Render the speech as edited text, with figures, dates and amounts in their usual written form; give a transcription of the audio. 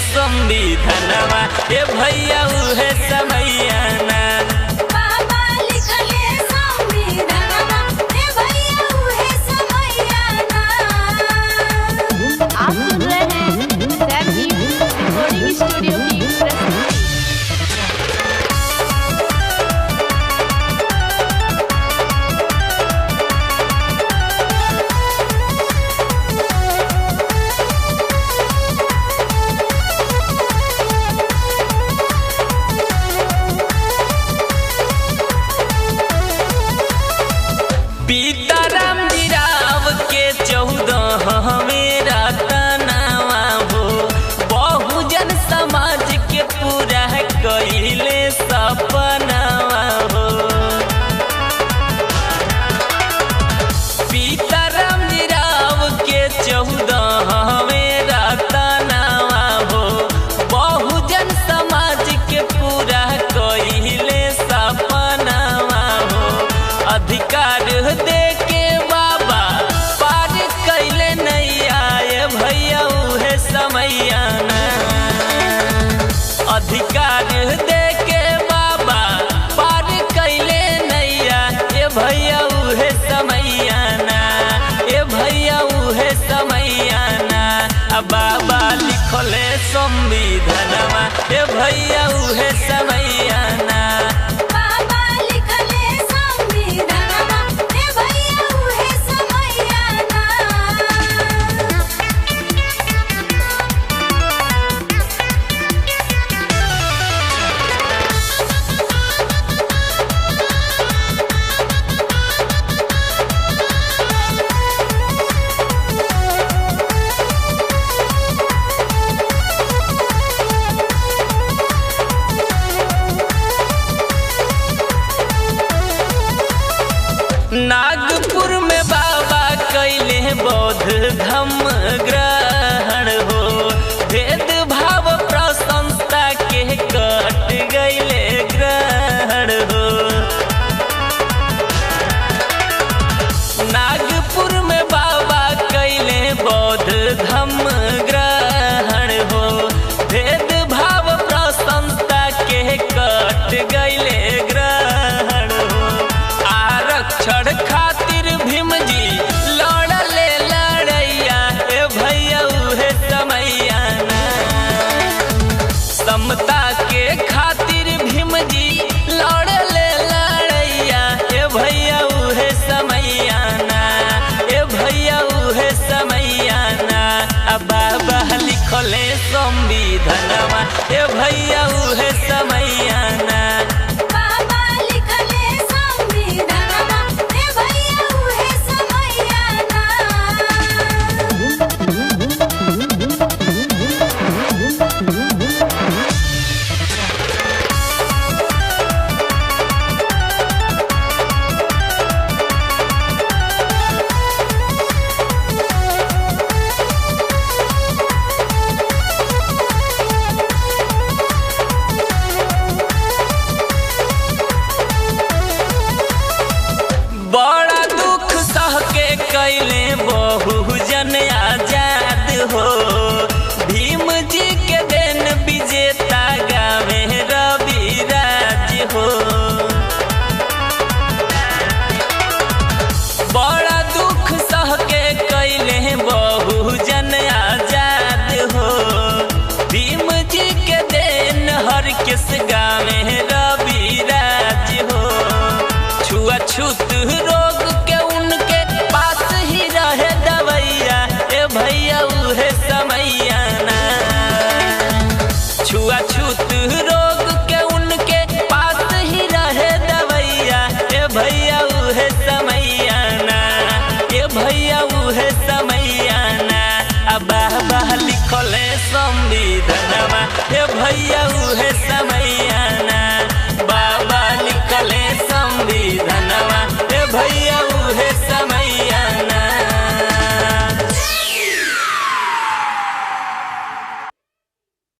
संविधानवा ए भैया उहे समैयाना। आप सुन रहे हैं सैफ रिकॉर्डिंग स्टूडियो की प्रस्तुति। सीताराम जी राव के 14वें रतनवा हो बहुजन समाज के पूरा कइले सपनवा हो। सीताराम जी राव के 14वें रतनवा हो बहुजन समाज के पूरा कइले सपनवा हो। अधिकार दे के बाबा पार कैले नैया ए भैया उहे समैयाना। अधिकार दे के बाबा पार कैले नैया ए भैया उहे समैयाना। ए भैया उहे समैयाना। बाबा लिखले संविधानवा ए भैया उहे समैयाना। नागपुर में बाबा कैले बौद्ध धम्म ग्रहण हो भेद भाव प्रशंसा के कट गईले ग्रहण हो। नागपुर में बाबा कैले बौद्ध धम्म ग्रहण हो भेद भाव प्रशंसा के कट गईले ग्रहण हो। आरक्षण खातिर भीम जी लड़ले लड़ैया ए भैया उहे समैयाना। समता के खातिर भीम जी लड़ले लड़ैया ए भैया उहे समैयाना। ए भैया उहे समैयाना। बाबा लिखले संविधानवा ए भैया उहे समैयाना। बड़ा दुख सह के कैले बहुजन आजाद हो भीम जी के देन विजेता गावे रविराज हो। बड़ा दुख सह के कैले बहुजन आजाद हो भीम जी के देन हर किस गावे रविराज हो। छुआछूत रोग के उनके पास ही रहे दवैया ए भैया उहे समैयाना। छुआछूत रोग के उनके पास ही रहे दवैया ए भैया उहे समैयाना। ए भैया उहे समैयाना। बाबा लिखले संविधानवा ए भैया उहे समैयाना।